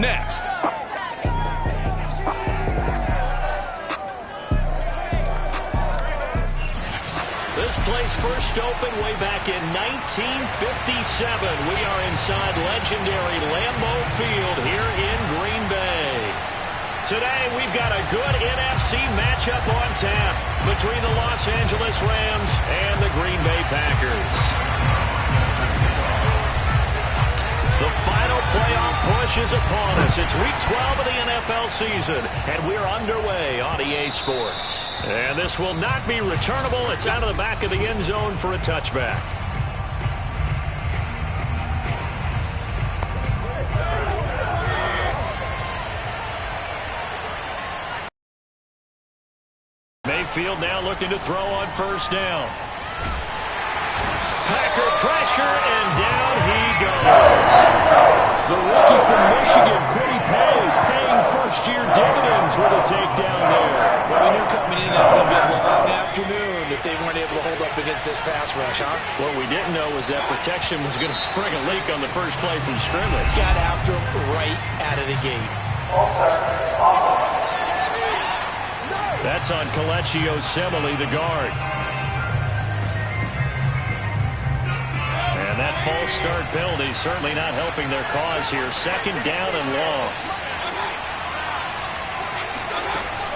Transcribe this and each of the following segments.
next. This place first opened way back in 1957. We are inside legendary Lambeau Field here in Green Bay. Today we've got a good NFC matchup on tap between the Los Angeles Rams and the Green Bay Packers. The final playoff push is upon us. It's week 12 of the NFL season, and we're underway on EA Sports. And this will not be returnable. It's out of the back of the end zone for a touchback. Mayfield now looking to throw on first down. Packer pressure, and down he goes. The rookie from Michigan, Quiddy paying first-year dividends with a takedown there. Well, we knew coming in it's going to be a long afternoon if they weren't able to hold up against this pass rush, huh? What we didn't know was that protection was going to spring a leak on the first play from scrimmage. Got after him right out of the gate. That's on Kelechi Osemele, the guard. And that false start penalty certainly not helping their cause here. Second down and long.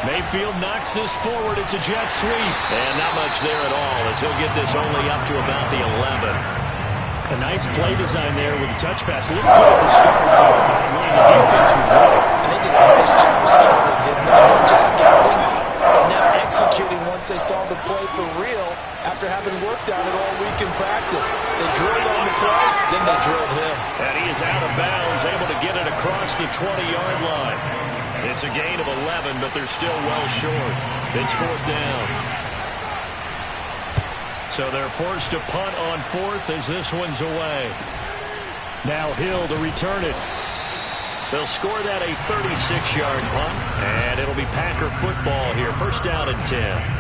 Mayfield knocks this forward. It's a jet sweep. And not much there at all as he'll get this only up to about the 11. A nice play design there with the touch pass. Looked good at the start. The defense was ready. And they did a nice job scouting, didn't they? Not just scouting, but now executing once they saw the play for real after having worked on it all week in practice. They drilled on the play, then they drilled him. And he is out of bounds, able to get it across the 20-yard line. It's a gain of 11, but they're still well short. It's fourth down. So they're forced to punt on fourth as this one's away. Now Hill to return it. They'll score that a 36-yard punt, and it'll be Packer football here. First down and 10.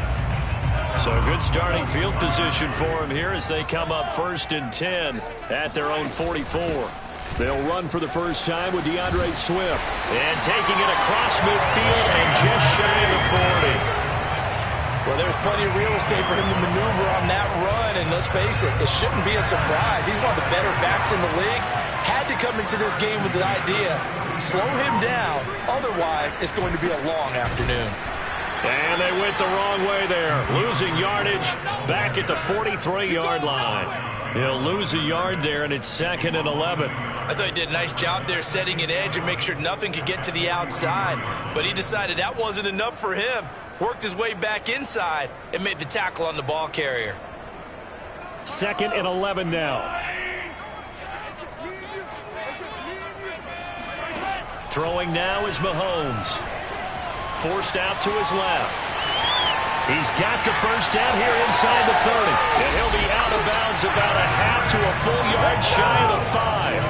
So good starting field position for them here as they come up first and 10 at their own 44. They'll run for the first time with DeAndre Swift. And taking it across midfield and just shy of the 40. Well, there's plenty of real estate for him to maneuver on that run, and let's face it, it shouldn't be a surprise. He's one of the better backs in the league. Had to come into this game with the idea, slow him down, otherwise it's going to be a long afternoon. And they went the wrong way there, losing yardage back at the 43-yard line. He'll lose a yard there, and it's second and 11. I thought he did a nice job there setting an edge and make sure nothing could get to the outside, but he decided that wasn't enough for him. Worked his way back inside and made the tackle on the ball carrier. Second and 11 now. Throwing now is Mahomes. Forced out to his left. He's got the first down here inside the 30. And he'll be out of bounds about a half to a full yard shy of the 5.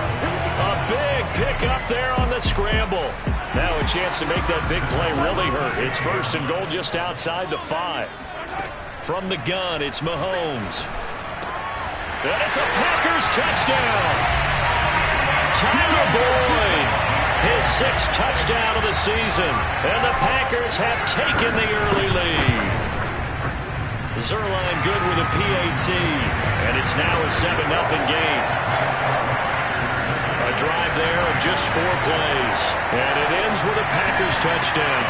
A big pickup there on the scramble. Now a chance to make that big play really hurt. It's first and goal just outside the 5. From the gun, it's Mahomes. And it's a Packers touchdown. Tyler Boyd. His 6th touchdown of the season. And the Packers have taken the early lead. Zerline good with a PAT. And it's now a 7-0 game. A drive there of just 4 plays. And it ends with a Packers touchdown.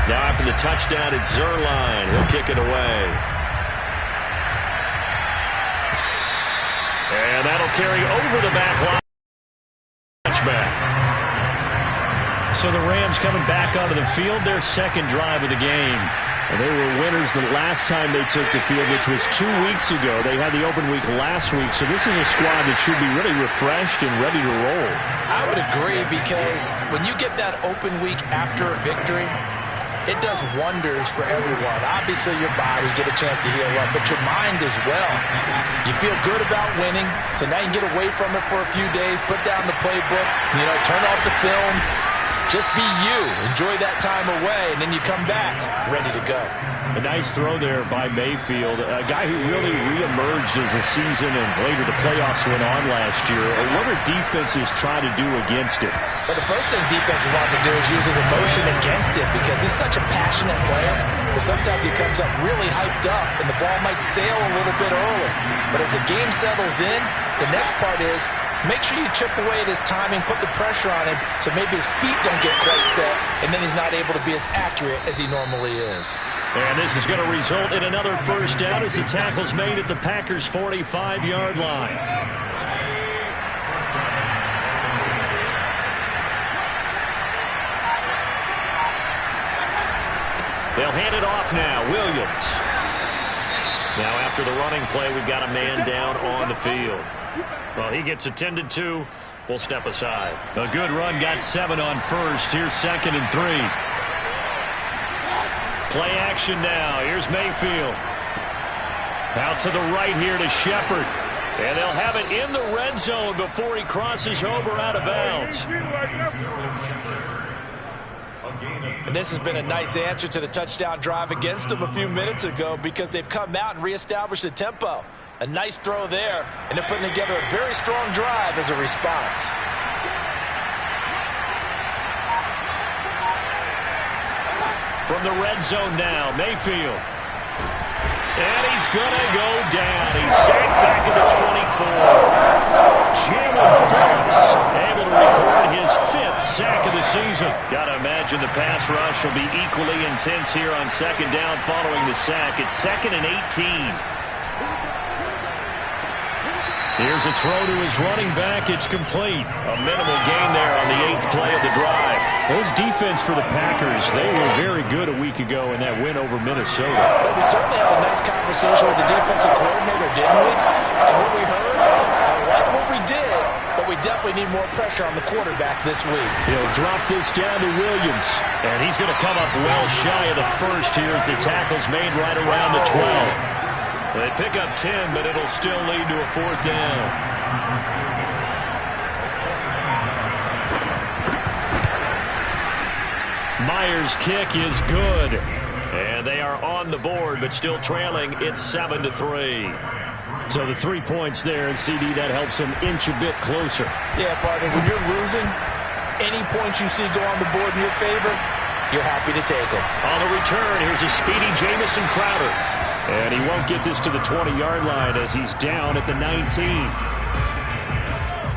Now after the touchdown, it's Zerline. He'll kick it away. And that'll carry over the back line. Touchback. So the Rams coming back onto the field, their second drive of the game. And they were winners the last time they took the field, which was 2 weeks ago. They had the open week last week, so this is a squad that should be really refreshed and ready to roll. I would agree, because when you get that open week after a victory, It does wonders for everyone. Obviously, your body, get a chance to heal up, but your mind as well. You feel good about winning, so now you can get away from it for a few days, put down the playbook, turn off the film. Just be you. Enjoy that time away, and then you come back ready to go. A nice throw there by Mayfield, a guy who really reemerged as the season and later the playoffs went on last year. What are defenses trying to do against it? Well, the first thing defenses want to do is use his emotion against it because he's such a passionate player that sometimes he comes up really hyped up and the ball might sail a little bit early. But as the game settles in, the next part is make sure you chip away at his timing, put the pressure on him so maybe his feet don't get quite set, and then he's not able to be as accurate as he normally is. And this is going to result in another first down as the tackle's made at the Packers' 45-yard line. They'll hand it off now. Williams. Now after the running play, we've got a man down on the field. Well, he gets attended to. We'll step aside. A good run, got 7 on first. Here's 2nd and 3. Play action now. Here's Mayfield. Out to the right here to Shepard. And they'll have it in the red zone before he crosses over out of bounds. And this has been a nice answer to the touchdown drive against them a few minutes ago because they've come out and reestablished the tempo. A nice throw there, and they're putting together a very strong drive as a response. From the red zone now, Mayfield. And he's going to go down. He's sacked back at the 24. Jalen Phillips able to record his 5th sack of the season. Got to imagine the pass rush will be equally intense here on 2nd down following the sack. It's 2nd and 18. Here's a throw to his running back. It's complete. A minimal gain there on the 8th play of the drive. Those defense for the Packers, they were very good a week ago in that win over Minnesota. Well, we certainly had a nice conversation with the defensive coordinator, didn't we? And what we heard, I like what we did, but we definitely need more pressure on the quarterback this week. He'll drop this down to Williams. And he's going to come up well shy of the first here as the tackle's made right around the 12. They pick up 10, but it'll still lead to a 4th down. Myers' kick is good. And they are on the board, but still trailing. It's 7-3. So the 3 points there, and CD, that helps them inch a bit closer. Yeah, partner, when you're losing, any points you see go on the board in your favor, you're happy to take them. On the return, here's a speedy Jamison Crowder. And he won't get this to the 20-yard line as he's down at the 19.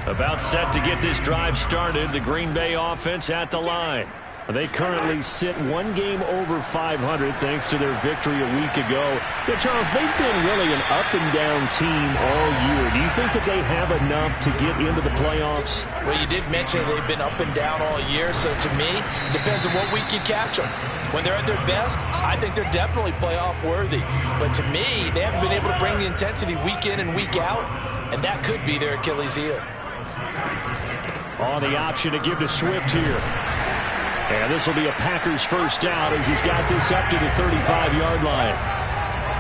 About set to get this drive started, the Green Bay offense at the line. They currently sit 1 game over 500 thanks to their victory a week ago. Yeah, Charles, they've been really an up-and-down team all year. Do you think that they have enough to get into the playoffs? Well, you did mention they've been up and down all year, so to me, it depends on what week you catch them. When they're at their best, I think they're definitely playoff worthy. But to me, they haven't been able to bring the intensity week in and week out, and that could be their Achilles heel. On the option to give to Swift here. And this will be a Packers first down as he's got this up to the 35-yard line.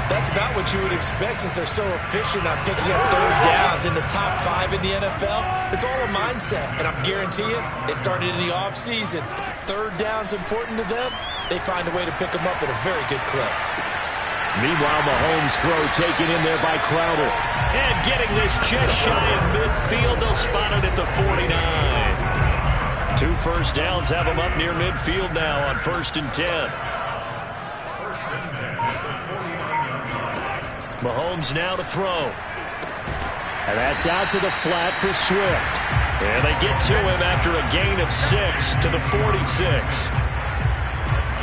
That's about what you would expect since they're so efficient on picking up 3rd downs in the top 5 in the NFL. It's all a mindset, and I guarantee you, it started in the offseason. 3rd down's important to them. They find a way to pick them up at a very good clip. Meanwhile, Mahomes' throw taken in there by Crowder. And getting this just shy of midfield, they'll spot it at the 49. 2 first downs have them up near midfield now on 1st and 10. Mahomes now to throw. And that's out to the flat for Swift. And they get to him after a gain of 6 to the 46.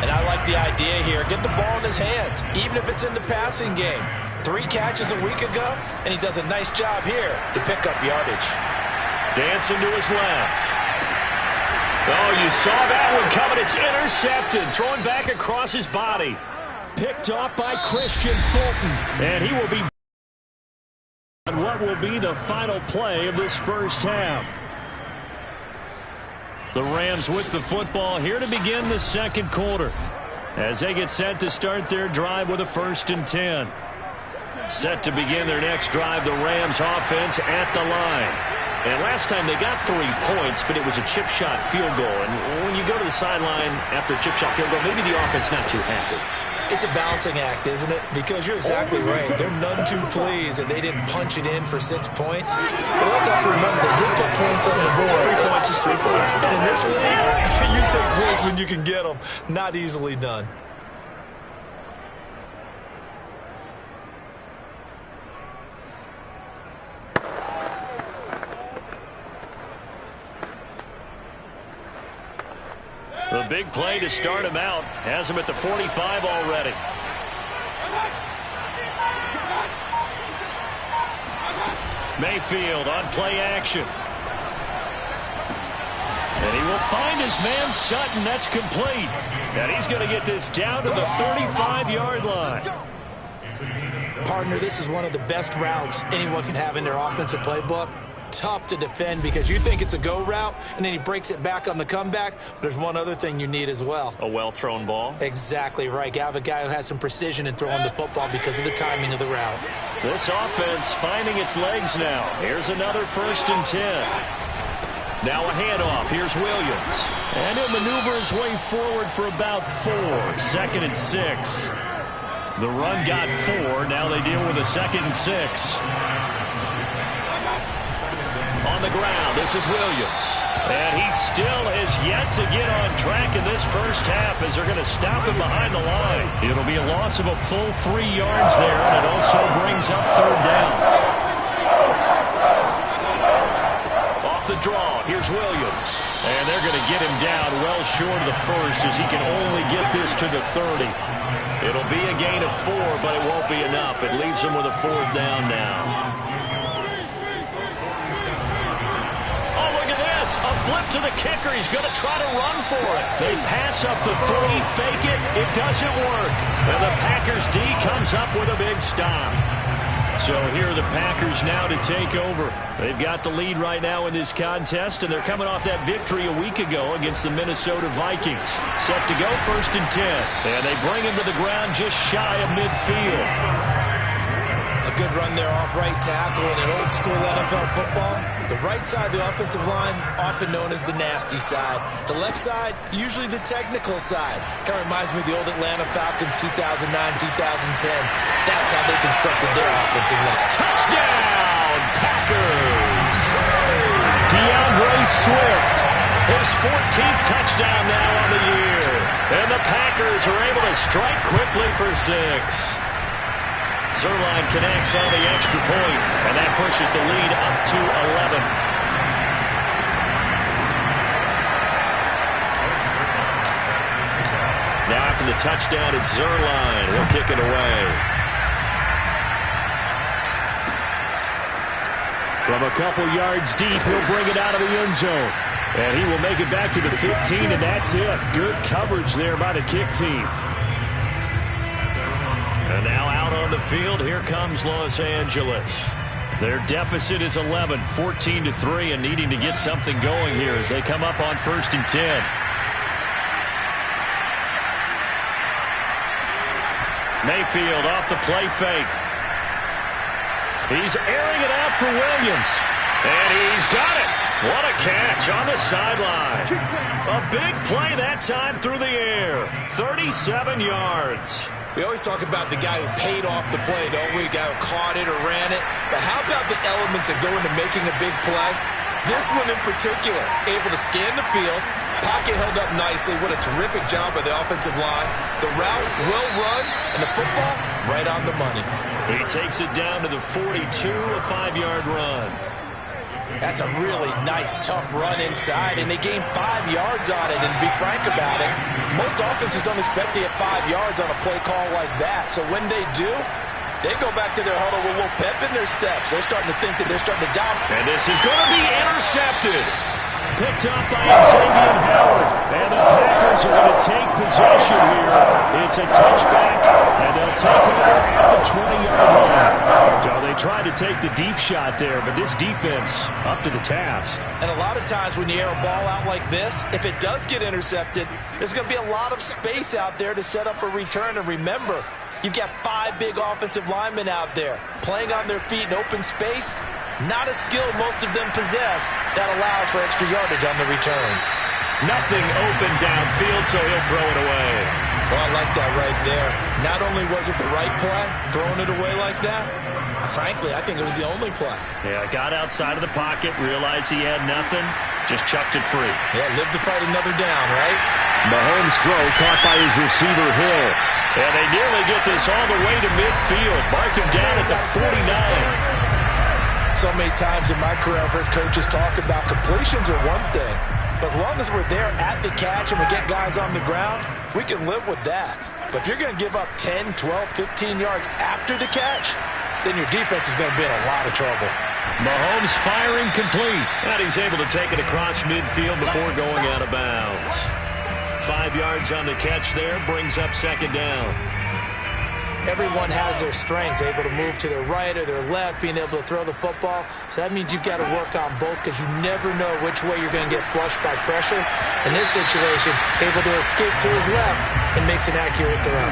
And I like the idea here. Get the ball in his hands, even if it's in the passing game. 3 catches a week ago, and he does a nice job here to pick up yardage. Dancing to his left. Oh, you saw that one coming. It's intercepted. Thrown back across his body. Picked off by Christian Fulton. And he will be on what will be the final play of this first half. The Rams with the football here to begin the 2nd quarter. as they get set to start their drive with a 1st and 10. Set to begin their next drive, the Rams offense at the line. And last time they got 3 points, but it was a chip shot field goal. And when you go to the sideline after a chip shot field goal, maybe the offense not too happy. It's a balancing act, isn't it? Because you're exactly right. They're none too pleased that they didn't punch it in for 6 points. But also have to remember they did put points on the board. 3 points is 3 points. And in this league, you take points when you can get them. Not easily done. The big play to start him out. Has him at the 45 already. Mayfield on play action. And he will find his man Sutton. That's complete. And he's going to get this down to the 35-yard line. Partner, this is one of the best routes anyone can have in their offensive playbook. Tough to defend because you think it's a go route, and then he breaks it back on the comeback. But there's one other thing you need as well. A well-thrown ball. Exactly right. You have a guy who has some precision in throwing the football because of the timing of the route. This offense finding its legs now. Here's another 1st and 10. Now a handoff. Here's Williams. And he'll maneuver his way forward for about 4. 2nd and 6. The run got 4. Now they deal with a 2nd and 6. On the ground, this is Williams. And he still has yet to get on track in this first half as they're going to stop him behind the line. It'll be a loss of a full 3 yards there, and it also brings up 3rd down. Off the draw, here's Williams. And they're going to get him down well short of the 1st as he can only get this to the 30. It'll be a gain of 4, but it won't be enough. It leaves him with a 4th down now. A flip to the kicker. He's going to try to run for it. They pass up the 3, fake it. It doesn't work. And the Packers D comes up with a big stop. So here are the Packers now to take over. They've got the lead right now in this contest, and they're coming off that victory a week ago against the Minnesota Vikings. Set to go 1st and 10. And they bring him to the ground just shy of midfield. A good run there off right tackle in an old-school NFL football. The right side of the offensive line, often known as the nasty side. The left side, usually the technical side. Kind of reminds me of the old Atlanta Falcons 2009-2010. That's how they constructed their offensive line. Touchdown, Packers! DeAndre Swift, his 14th touchdown now on the year. And the Packers are able to strike quickly for 6. Zerline connects on the extra point, and that pushes the lead up to 11. Now after the touchdown, it's Zerline. He'll kick it away. From a couple yards deep, he'll bring it out of the end zone. And he will make it back to the 15, and that's it. Good coverage there by the kick team. And now out on the field, here comes Los Angeles. Their deficit is 11, 14-3, and needing to get something going here as they come up on 1st and 10. Mayfield off the play fake. He's airing it out for Williams. And he's got it. What a catch on the sideline. A big play that time through the air. 37 yards. We always talk about the guy who paid off the play, don't we? The guy who caught it or ran it. But how about the elements that go into making a big play? This one in particular, able to scan the field, pocket held up nicely. What a terrific job by the offensive line. The route, well run, and the football, right on the money. He takes it down to the 42, a 5-yard run. That's a really nice, tough run inside, and they gained 5 yards on it. And to be frank about it, most offenses don't expect to get 5 yards on a play call like that. So when they do, they go back to their huddle with a little pep in their steps. They're starting to think that they're starting to dominate. And this is going to be intercepted. picked up by Xavier Howard. And the Packers are going to take possession here. It's a touchback, and they'll take over at the 20-yard line. So they tried to take the deep shot there, but this defense up to the task. And a lot of times when you air a ball out like this, if it does get intercepted, there's going to be a lot of space out there to set up a return. And remember, you've got 5 big offensive linemen out there playing on their feet in open space. Not a skill most of them possess that allows for extra yardage on the return. Nothing open downfield, so he'll throw it away. Well, I like that right there. Not only was it the right play, throwing it away like that, frankly, I think it was the only play. Yeah, got outside of the pocket, realized he had nothing, just chucked it free. Yeah, live to fight another down, right? Mahomes' throw caught by his receiver, Hill. And they nearly get this all the way to midfield. Mark him down at the 49. So many times in my career, I've heard coaches talk about completions are one thing. But as long as we're there at the catch and we get guys on the ground, we can live with that. But if you're going to give up 10, 12, 15 yards after the catch, then your defense is going to be in a lot of trouble. Mahomes firing complete. And he's able to take it across midfield before going out of bounds. 5 yards on the catch there, brings up second down. Everyone has their strengths, able to move to their right or their left, being able to throw the football. So that means you've got to work on both because you never know which way you're going to get flushed by pressure. In this situation, able to escape to his left and makes an accurate throw.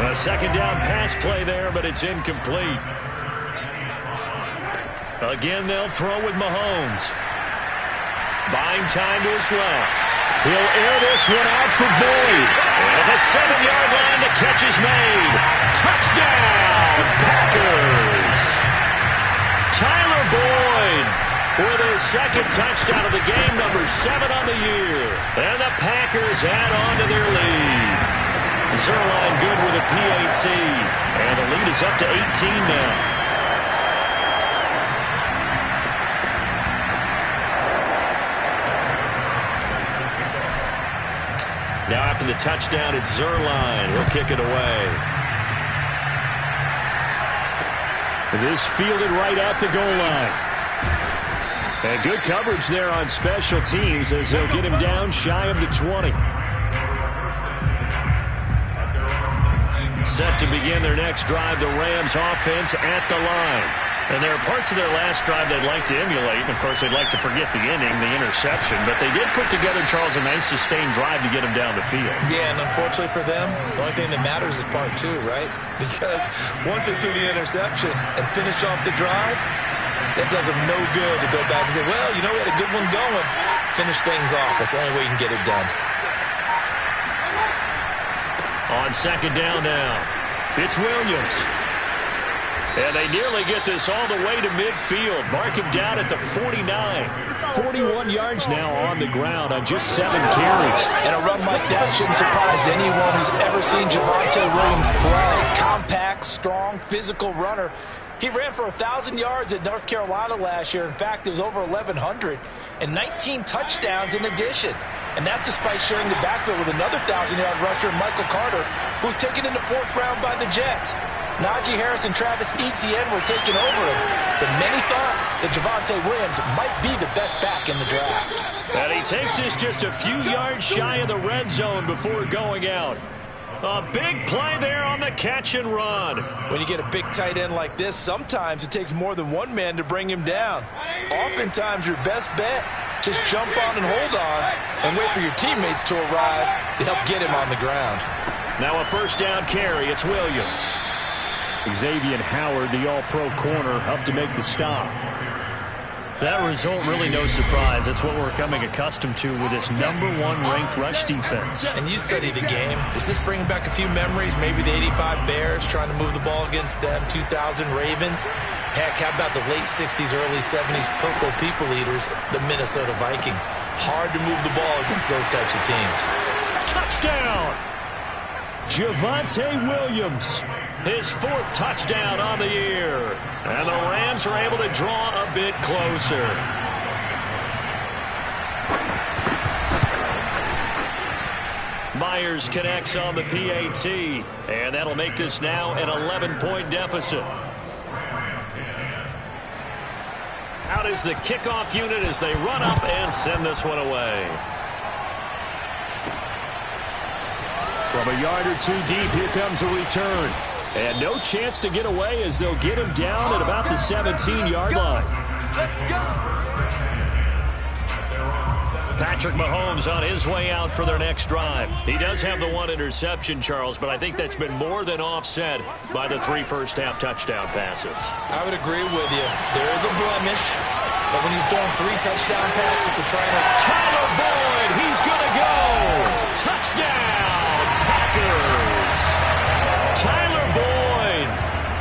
A second down pass play there, but it's incomplete. Again, they'll throw with Mahomes. Buying time to his left. He'll air this one out for Boyd. At the 7-yard line, the catch is made. Touchdown, Packers. Tyler Boyd with his second touchdown of the game, number 7 on the year. And the Packers add on to their lead. Zerline good with a PAT. And the lead is up to 18 now. Now after the touchdown, it's Zerline. He'll kick it away. This fielded right at the goal line. And good coverage there on special teams as they'll get him down shy of the 20. Set to begin their next drive, the Rams offense at the line. And there are parts of their last drive they'd like to emulate. And, of course, they'd like to forget the inning, the interception. But they did put together, Charles, a nice sustained drive to get them down the field. Yeah, and unfortunately for them, the only thing that matters is part 2, right? Because once they threw the interception and finished off the drive, that does them no good to go back and say, well, you know, we had a good one going. Finish things off. That's the only way you can get it done. On second down now, it's Williams. And they nearly get this all the way to midfield. Mark him down at the 49. 41 yards now on the ground on just 7 carries. And a run like that shouldn't surprise anyone who's ever seen Javonte Williams play. Compact, strong, physical runner. He ran for 1,000 yards at North Carolina last year. In fact, it was over 1,100 and 19 touchdowns in addition. And that's despite sharing the backfield with another 1,000-yard rusher, Michael Carter, who's taken in the 4th round by the Jets. Najee Harris and Travis Etienne were taking over him. But many thought that Javonte Williams might be the best back in the draft. And he takes this just a few yards shy of the red zone before going out. A big play there on the catch and run. When you get a big tight end like this, sometimes it takes more than one man to bring him down. Oftentimes, your best bet, just jump on and hold on and wait for your teammates to arrive to help get him on the ground. Now a first down carry. It's Williams. Xavier Howard, the all-pro corner, up to make the stop. That result, really no surprise. That's what we're coming accustomed to with this #1 ranked rush defense. And you study the game. Does this bring back a few memories? Maybe the 85 Bears trying to move the ball against them, 2000 Ravens. Heck, how about the late 60s, early 70s Purple People Eaters, the Minnesota Vikings? Hard to move the ball against those types of teams. Touchdown! Javonte Williams. His 4th touchdown on the year. And the Rams are able to draw a bit closer. Myers connects on the PAT. And that'll make this now an 11-point deficit. Out is the kickoff unit as they run up and send this one away. From a yard or two deep, here comes a return. And no chance to get away as they'll get him down at about the 17-yard line. Patrick Mahomes on his way out for their next drive. He does have the one interception, Charles, but I think that's been more than offset by the 3 first-half touchdown passes. I would agree with you. There is a blemish, but when you've thrown 3 touchdown passes to try and... Tyler Boyd, he's going to go! Touchdown, Packers! Tyler Boyd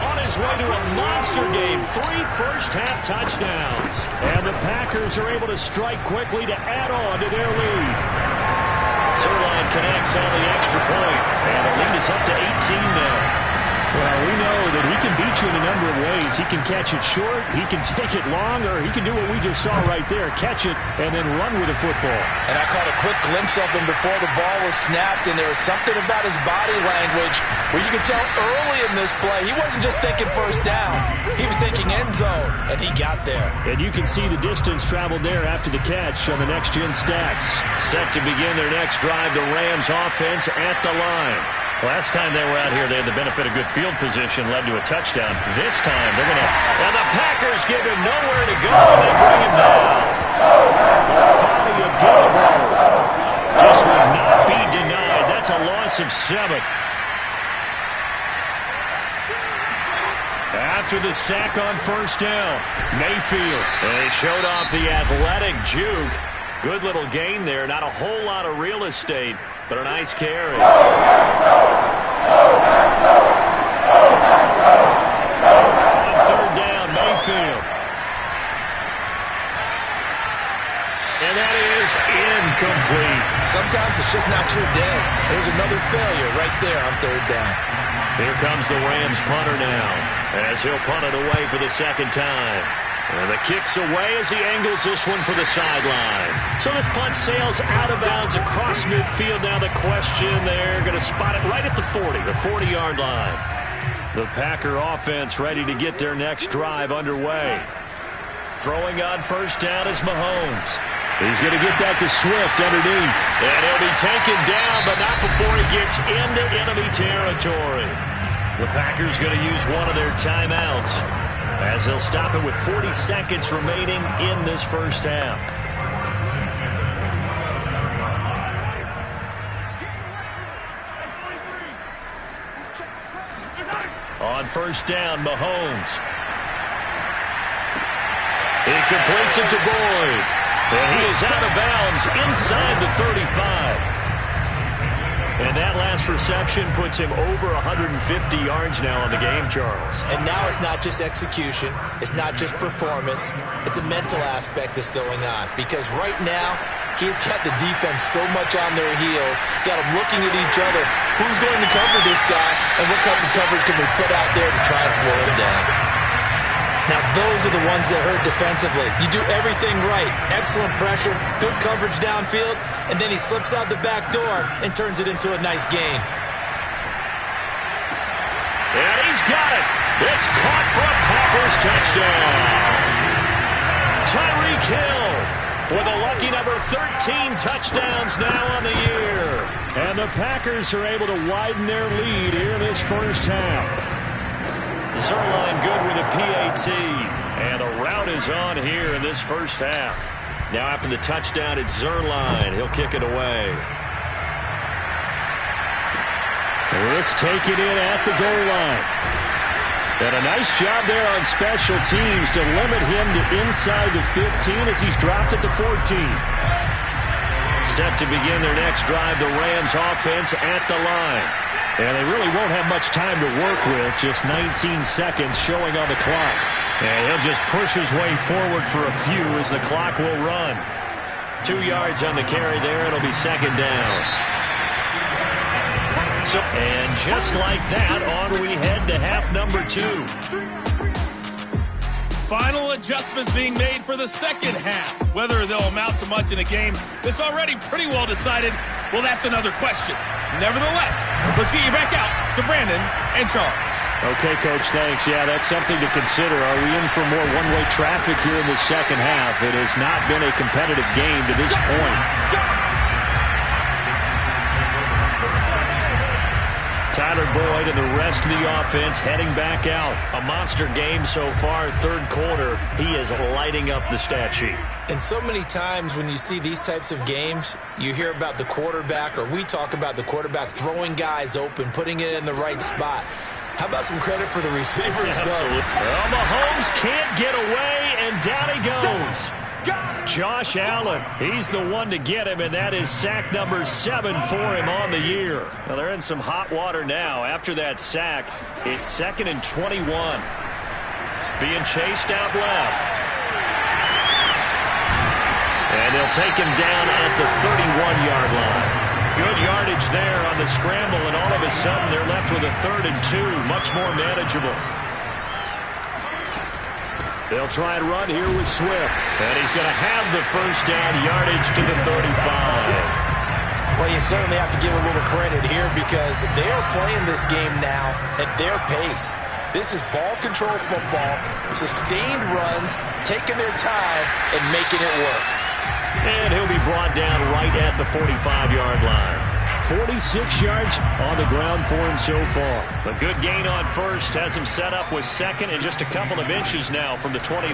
on his way to a monster game. 3 first-half touchdowns. And the Packers are able to strike quickly to add on to their lead. Zerline connects on the extra point, and the lead is up to 18 now. Well, we know that he can beat you in a number of ways. He can catch it short, he can take it long, or he can do what we just saw right there, catch it and then run with the football. And I caught a quick glimpse of him before the ball was snapped, and there was something about his body language where you could tell early in this play he wasn't just thinking first down. He was thinking end zone, and he got there. And you can see the distance traveled there after the catch on the next-gen stats. Set to begin their next drive, the Rams offense at the line. Last time they were out here, they had the benefit of good field position, led to a touchdown. This time, they're going to... And the Packers give him nowhere to go, and they bring him down. Fabio Dillabo just would not be denied. That's a loss of 7. After the sack on first down, Mayfield. And he showed off the athletic juke. Good little gain there. Not a whole lot of real estate, but a nice carry. On third down, Mayfield. And that is incomplete. Sometimes it's just not your day. There's another failure right there on third down. Here comes the Rams punter now, as he'll punt it away for the second time. And the kick's away as he angles this one for the sideline. So this punt sails out of bounds across midfield. Now the question, they're going to spot it right at the 40, the 40-yard line. The Packer offense ready to get their next drive underway. Throwing on first down is Mahomes. He's going to get that to Swift underneath. And he'll be taken down, but not before he gets into enemy territory. The Packers going to use one of their timeouts, as they'll stop it with 40 seconds remaining in this first half. On first down, Mahomes. He completes it to Boyd. And he is out of bounds inside the 35. And that last reception puts him over 150 yards now on the game, Charles. And now it's not just execution. It's not just performance. It's a mental aspect that's going on. Because right now, he's got the defense so much on their heels, got them looking at each other. Who's going to cover this guy, and what type of coverage can we put out there to try and slow him down? Now, those are the ones that hurt defensively. You do everything right. Excellent pressure, good coverage downfield, and then he slips out the back door and turns it into a nice gain. And he's got it. It's caught for a Packers touchdown. Tyreek Hill with a lucky number 13 touchdowns now on the year. And the Packers are able to widen their lead here in this first half. Zerline good with a PAT, and a route is on here in this first half. Now after the touchdown, it's Zerline. He'll kick it away. This taken in at the goal line. And a nice job there on special teams to limit him to inside the 15 as he's dropped at the 14. Set to begin their next drive, the Rams offense at the line. And they really won't have much time to work with, just 19 seconds showing on the clock. And he'll just push his way forward for a few as the clock will run. 2 yards on the carry there, it'll be second down. So, and just like that, on we head to half number 2. Final adjustments being made for the second half. Whether they'll amount to much in a game that's already pretty well decided, well, that's another question. Nevertheless, let's get you back out to Brandon and Charles. Okay, Coach, thanks. Yeah, that's something to consider. Are we in for more one-way traffic here in the second half? It has not been a competitive game to this point. Tyler Boyd and the rest of the offense heading back out. A monster game so far, third quarter. He is lighting up the stat sheet. And so many times when you see these types of games, you hear about the quarterback, or we talk about the quarterback throwing guys open, putting it in the right spot. How about some credit for the receivers, though? Well, Mahomes can't get away, and down he goes. Josh Allen, he's the one to get him, and that is sack number 7 for him on the year. Well, they're in some hot water now. After that sack, it's 2nd and 21. Being chased out left. And they'll take him down at the 31-yard line. Good yardage there on the scramble, and all of a sudden they're left with a 3rd and 2, much more manageable. They'll try and run here with Swift, and he's going to have the first down, yardage to the 35. Well, you certainly have to give a little credit here because they are playing this game now at their pace. This is ball control football, sustained runs, taking their time and making it work. And he'll be brought down right at the 45-yard line. 46 yards on the ground for him so far. A good gain on first has him set up with second and just a couple of inches now from the 29.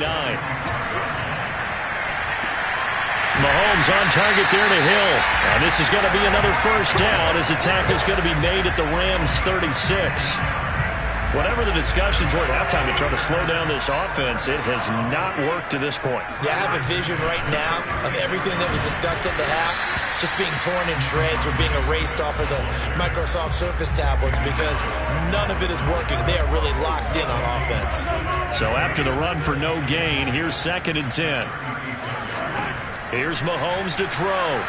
Mahomes on target there to Hill. And this is going to be another first down as the tackle is going to be made at the Rams' 36. Whatever the discussions were at halftime to try to slow down this offense, it has not worked to this point. Yeah, I have a vision right now of everything that was discussed at the half just being torn in shreds or being erased off of the Microsoft Surface tablets because none of it is working. They are really locked in on offense. So after the run for no gain, here's 2nd and 10. Here's Mahomes to throw.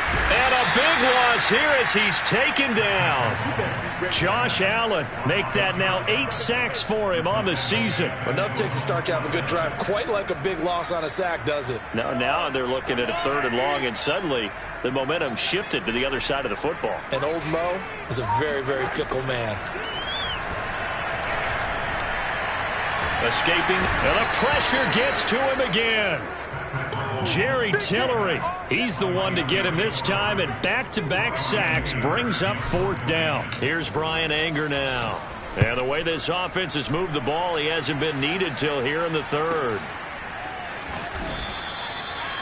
And a big loss here as he's taken down. Josh Allen make that now 8 sacks for him on the season. Enough takes a start to have a good drive. Quite like a big loss on a sack, does it? Now they're looking at a 3rd and long, and suddenly the momentum shifted to the other side of the football. And old Mo is a very, very fickle man. Escaping, and the pressure gets to him again. Jerry Tillery, he's the one to get him this time, and back-to-back sacks brings up 4th down. Here's Brian Anger now. And the way this offense has moved the ball, he hasn't been needed till here in the 3rd.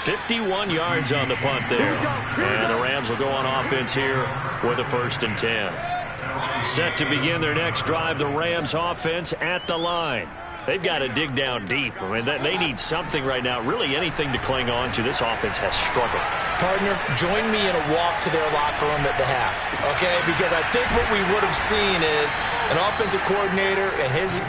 51 yards on the punt there. And the Rams will go on offense here with a 1st and 10. Set to begin their next drive, the Rams offense at the line. They've got to dig down deep. I mean, they need something right now, really anything to cling on to. This offense has struggled. Partner, join me in a walk to their locker room at the half, okay? Because I think what we would have seen is an offensive coordinator and his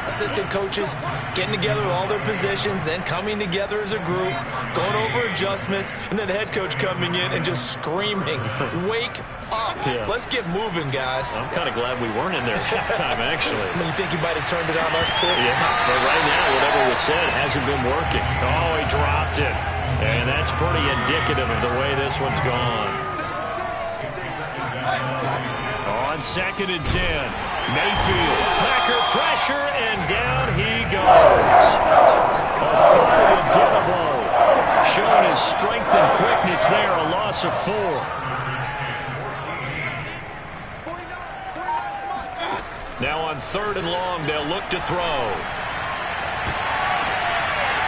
assistant coaches getting together with all their positions, then coming together as a group, going over adjustments, and then the head coach coming in and just screaming, wake up. Yeah. Let's get moving, guys. I'm kind of glad we weren't in there at halftime, actually. I mean, you think he might have turned it on us, too? Yeah, but right now, whatever was said hasn't been working. Oh, he dropped it. And that's pretty indicative of the way this one's gone. On 2nd and 10, Mayfield, Packer pressure, and down he goes. Afari Adenabo showing his strength and quickness there, a loss of 4. Now on 3rd and long, they'll look to throw.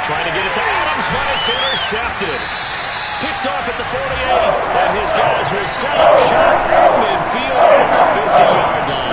Trying to get it to Adams, but it's intercepted. Picked off at the 48, and his guys will set up shot midfield at the 50-yard line.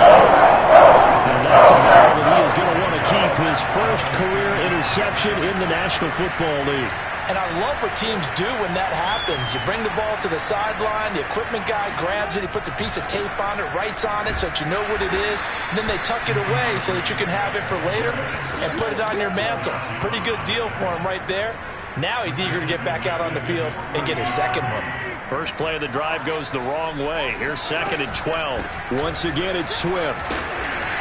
And that's a ball that he is going to want to keep, his first career interception in the National Football League. And I love what teams do when that happens. You bring the ball to the sideline, the equipment guy grabs it, he puts a piece of tape on it, writes on it so that you know what it is, and then they tuck it away so that you can have it for later and put it on your mantle. Pretty good deal for him right there. Now he's eager to get back out on the field and get his second one. First play of the drive goes the wrong way. Here's 2nd and 12. Once again, it's Swift.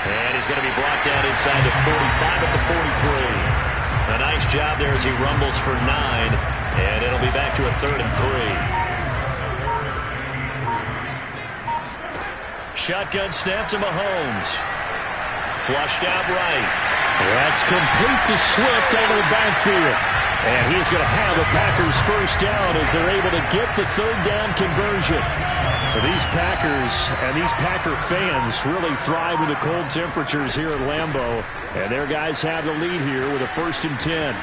And he's going to be brought down inside the 45 at the 43. A nice job there as he rumbles for 9, and it'll be back to a 3rd and 3. Shotgun snap to Mahomes. flushed out right. That's complete to Swift out of the backfield. And he's going to have the Packers first down as they're able to get the third down conversion. These Packers and these Packer fans really thrive in the cold temperatures here at Lambeau. And their guys have the lead here with a 1st and 10.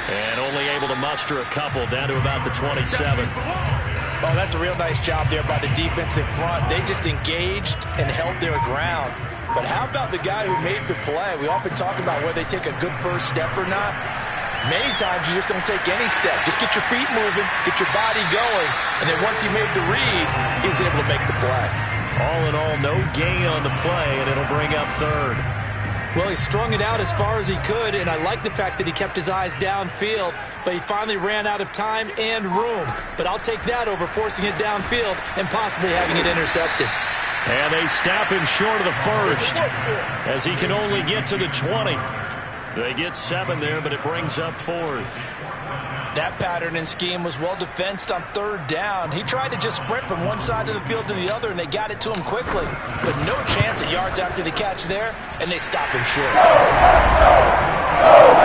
And only able to muster a couple down to about the 27. Oh, that's a real nice job there by the defensive front. They just engaged and held their ground. But how about the guy who made the play? We often talk about whether they take a good first step or not. Many times you just don't take any step. Just get your feet moving, get your body going, and then once he made the read, he was able to make the play. All in all, no gain on the play, and it'll bring up third. Well, he strung it out as far as he could, and I like the fact that he kept his eyes downfield, but he finally ran out of time and room. But I'll take that over forcing it downfield and possibly having it intercepted. And they stop him short of the first as he can only get to the 20. They get 7 there, but it brings up 4th. That pattern and scheme was well defensed on 3rd down. He tried to just sprint from one side of the field to the other, and they got it to him quickly. But no chance at yards after the catch there, and they stop him short.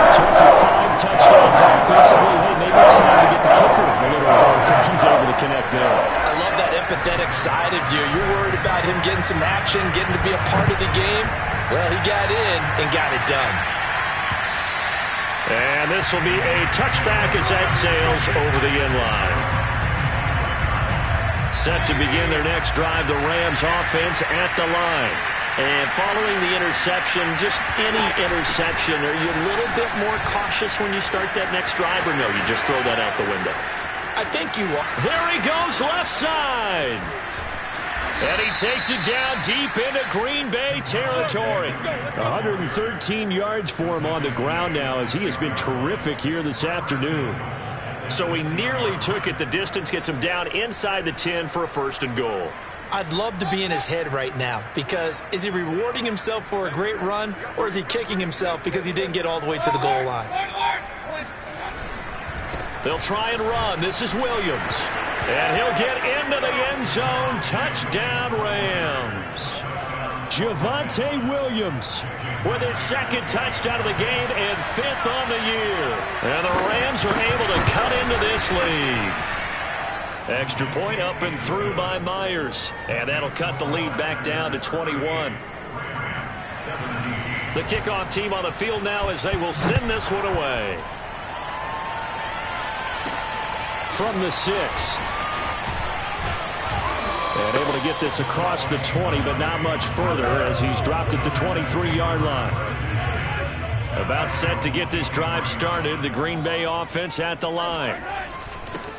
So after 5 touchdowns offensively, hey, maybe it's time to get the kicker a little work, and he's able to connect there. I love that empathetic side of you. You're worried about him getting some action, getting to be a part of the game. Well, he got in and got it done. And this will be a touchback as that sails over the end line. Set to begin their next drive, the Rams offense at the line. And following the interception, just any interception, are you a little bit more cautious when you start that next drive, or no, you just throw that out the window? I think you are. There he goes, left side. And he takes it down deep into Green Bay territory. 113 yards for him on the ground now as he has been terrific here this afternoon. So he nearly took it the distance, gets him down inside the 10 for a 1st and goal. I'd love to be in his head right now because is he rewarding himself for a great run or is he kicking himself because he didn't get all the way to the goal line? They'll try and run. This is Williams. And he'll get into the end zone. Touchdown, Rams. Javonte Williams with his 2nd touchdown of the game and 5th on the year. And the Rams are able to cut into this lead. Extra point up and through by Myers. And that'll cut the lead back down to 21. The kickoff team on the field now as they will send this one away. From the 6. And able to get this across the 20, but not much further as he's dropped at the 23-yard line. About set to get this drive started, the Green Bay offense at the line.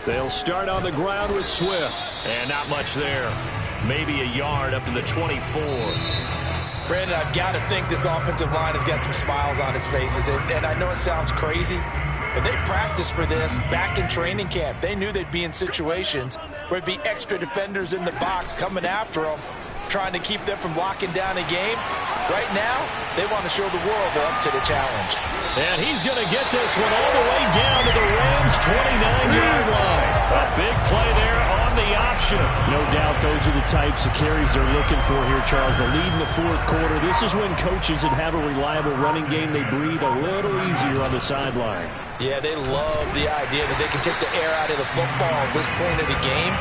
They'll start on the ground with Swift. And not much there. Maybe a yard up to the 24. Brandon, I've got to think this offensive line has got some smiles on its faces. And I know it sounds crazy, but they practiced for this back in training camp. They knew they'd be in situations where it'd be extra defenders in the box coming after them, trying to keep them from locking down a game. Right now, they want to show the world they're up to the challenge. And he's going to get this one all the way down to the Rams' 29-yard line. A big play there on the option. No doubt those are the types of carries they're looking for here, Charles. The lead in the 4th quarter. This is when coaches that have a reliable running game, they breathe a little easier on the sideline. Yeah, they love the idea that they can take the air out of the football at this point of the game.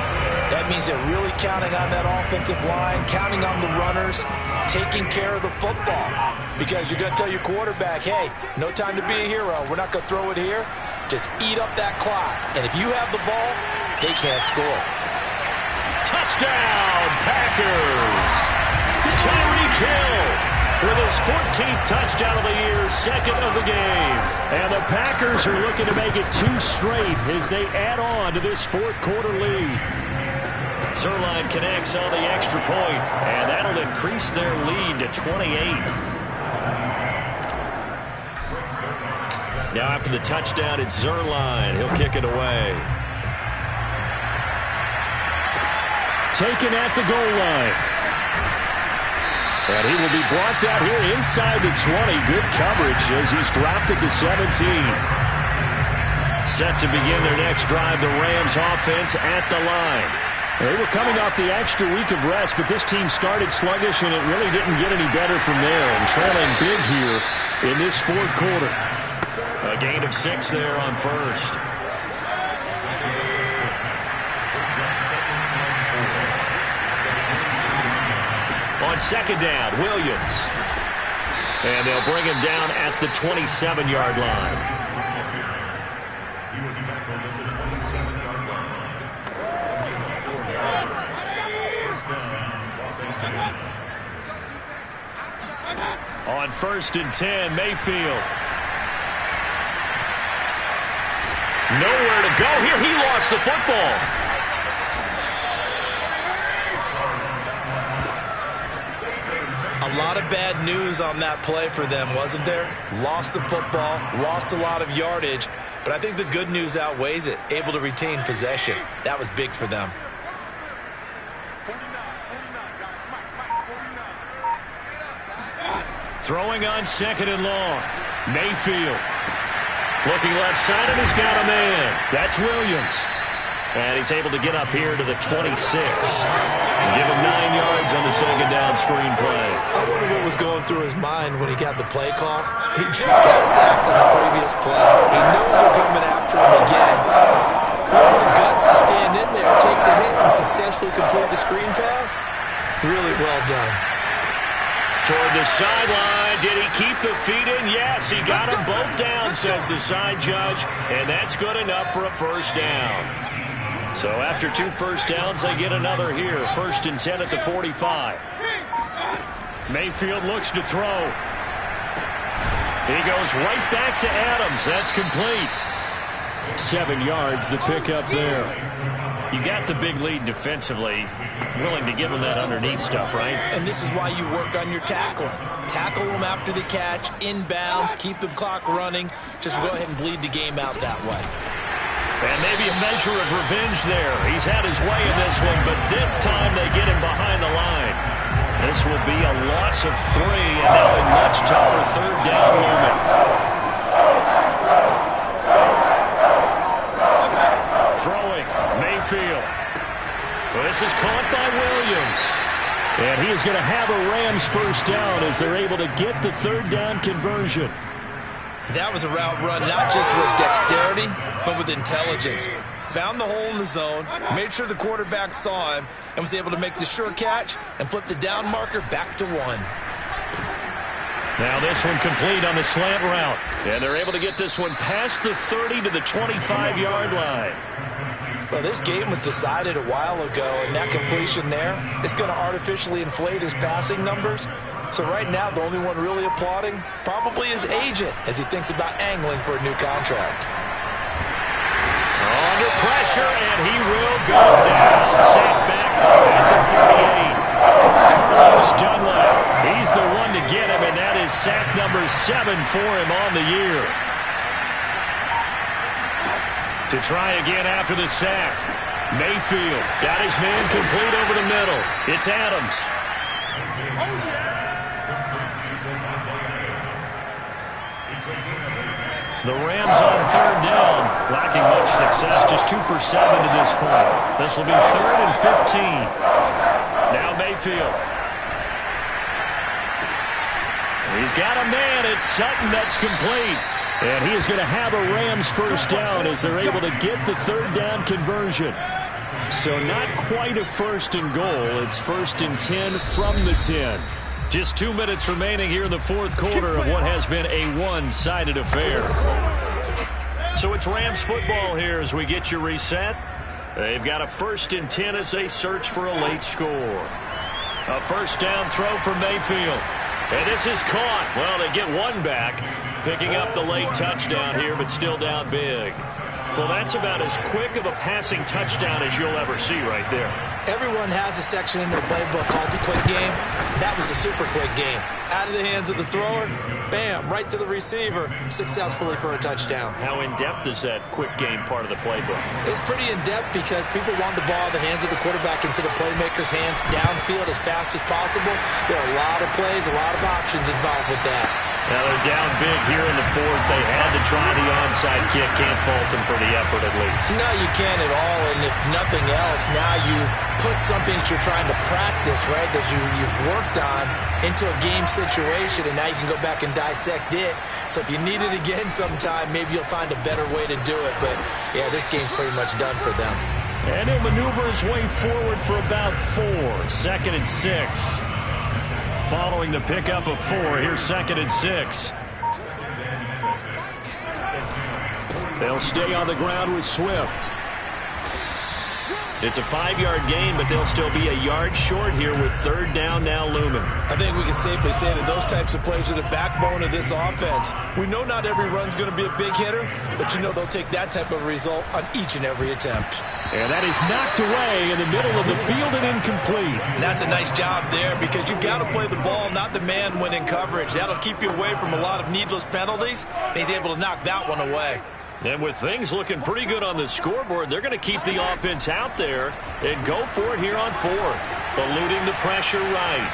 That means they're really counting on that offensive line, counting on the runners, taking care of the football. Because you're going to tell your quarterback, hey, no time to be a hero. We're not going to throw it here. Just eat up that clock. And if you have the ball, they can't score. Touchdown, Packers! Tyreek Hill with his 14th touchdown of the year, 2nd of the game. And the Packers are looking to make it 2 straight as they add on to this 4th quarter lead. Zerline connects on the extra point, and that'll increase their lead to 28. Now after the touchdown, it's Zerline. He'll kick it away. Taken at the goal line. And he will be brought down here inside the 20. Good coverage as he's dropped at the 17. Set to begin their next drive, the Rams offense at the line. They were coming off the extra week of rest, but this team started sluggish, and it really didn't get any better from there. And trailing big here in this fourth quarter. A gain of 6 there on first. On second down, Williams. And they'll bring him down at the 27-yard line. He was tackled at the 27-yard line. On first and 10, Mayfield. Nowhere to go here. He lost the football. A lot of bad news on that play for them, wasn't there? Lost the football, lost a lot of yardage, but I think the good news outweighs it. Able to retain possession. That was big for them. Throwing on second and long. Mayfield. Looking left side, and he's got a man. That's Williams. And he's able to get up here to the 26. And give him 9 yards on the second down screen play. I wonder what was going through his mind when he got the play call. He just got sacked on the previous play. He knows they're coming after him again. Having the guts to stand in there, take the hit, and successfully complete the screen pass. Really well done. Toward the sideline. Did he keep the feet in? Yes, he got them both down, says the side judge. And that's good enough for a first down. So after 2 first downs, they get another here. First and 10 at the 45. Mayfield looks to throw. He goes right back to Adams. That's complete. 7 yards, the pickup there. You got the big lead defensively. Willing to give them that underneath stuff, right? And this is why you work on your tackling. Tackle them after the catch, inbounds, keep the clock running. Just go ahead and bleed the game out that way. And maybe a measure of revenge there. He's had his way in this one, but this time they get him behind the line. This will be a loss of 3, and now a much tougher third down looming. Throwing, Mayfield. This is caught by Williams. And he is going to have a Rams first down as they're able to get the third down conversion. That was a route run not just with dexterity, but with intelligence. Found the hole in the zone, made sure the quarterback saw him, and was able to make the sure catch and flip the down marker back to 1. Now this one complete on the slant route. And they're able to get this one past the 30 to the 25-yard line. Well, this game was decided a while ago, and that completion there is going to artificially inflate his passing numbers. So right now, the only one really applauding probably his agent as he thinks about angling for a new contract. Under pressure, and he will go down. Sacked back at the 38. Carlos Dunlap. He's the one to get him, and that is sack number 7 for him on the year. To try again after the sack. Mayfield got his man complete over the middle. It's Adams. The Rams on third down, lacking much success, just 2 for 7 to this point. This will be 3rd and 15. Now Mayfield. He's got a man. It's Sutton. That's complete. And he is going to have a Rams first down as they're able to get the third down conversion. So not quite a first and goal. It's 1st and 10 from the 10. Just 2 minutes remaining here in the fourth quarter of what has been a one-sided affair. So it's Rams football here as we get you reset. They've got a 1st and 10 as they search for a late score. A first down throw from Mayfield. And this is caught. Well, they get one back, picking up the late touchdown here, but still down big. Well, that's about as quick of a passing touchdown as you'll ever see right there. Everyone has a section in their playbook called the quick game. That was a super quick game. out of the hands of the thrower, bam, right to the receiver, successfully for a touchdown. How in-depth is that quick game part of the playbook? It's pretty in-depth because people want the ball in the hands of the quarterback into the playmaker's hands downfield as fast as possible. There are a lot of plays, a lot of options involved with that. Now they're down big here in the fourth. They had to try the onside kick. Can't fault them for the effort at least. No, you can't at all. And if nothing else, now you've put something that you're trying to practice, right, that you've worked on into a game situation, and now you can go back and dissect it. So if you need it again sometime, maybe you'll find a better way to do it. But, yeah, this game's pretty much done for them. And he'll maneuver his way forward for about 4. 2nd and 6. Following the pickup of 4, here's 2nd and 6. They'll stay on the ground with Swift. It's a 5-yard gain, but they'll still be a yard short here with 3rd down now looming. I think we can safely say that those types of plays are the backbone of this offense. We know not every run's going to be a big hitter, but you know they'll take that type of result on each and every attempt. And that is knocked away in the middle of the field and incomplete. And that's a nice job there because you've got to play the ball, not the man when in coverage. That'll keep you away from a lot of needless penalties, and he's able to knock that one away. And with things looking pretty good on the scoreboard, they're going to keep the offense out there and go for it here on 4th. Eluding the pressure right.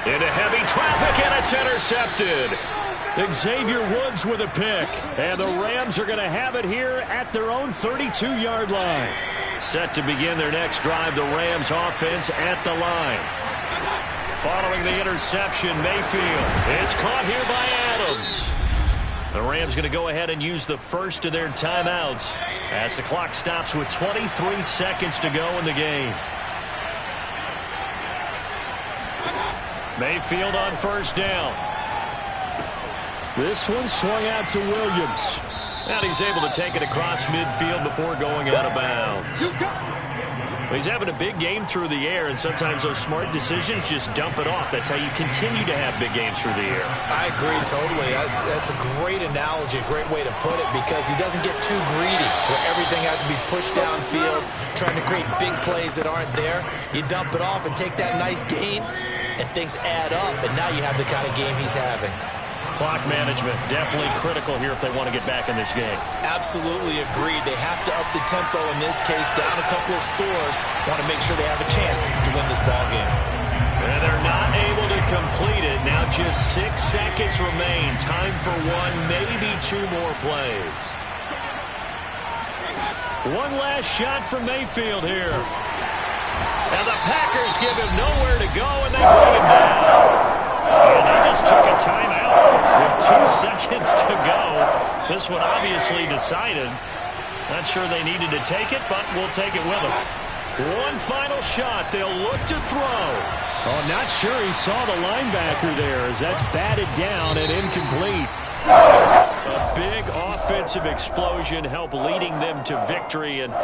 Into heavy traffic, and it's intercepted. Xavier Woods with a pick. And the Rams are going to have it here at their own 32-yard line. Set to begin their next drive, the Rams offense at the line. Following the interception, Mayfield. It's caught here by Adams. The Rams going to go ahead and use the first of their timeouts as the clock stops with 23 seconds to go in the game. Mayfield on 1st down. This one swung out to Williams. And he's able to take it across midfield before going out of bounds. He's having a big game through the air, and sometimes those smart decisions just dump it off. That's how you continue to have big games through the air. I agree totally. That's a great analogy, a great way to put it, because he doesn't get too greedy where everything has to be pushed downfield, trying to create big plays that aren't there. You dump it off and take that nice gain, and things add up, and now you have the kind of game he's having. Clock management, definitely critical here if they want to get back in this game. Absolutely agreed. They have to up the tempo in this case, down a couple of scores. Want to make sure they have a chance to win this ball game. And they're not able to complete it. Now just 6 seconds remain. Time for 1, maybe 2 more plays. One last shot from Mayfield here. And the Packers give him nowhere to go, and they bring him down. And they just took a timeout with 2 seconds to go. This one obviously decided. Not sure they needed to take it, but we'll take it with them. One final shot. They'll look to throw. Oh, not sure he saw the linebacker there as that's batted down and incomplete. A big offensive explosion helped leading them to victory. And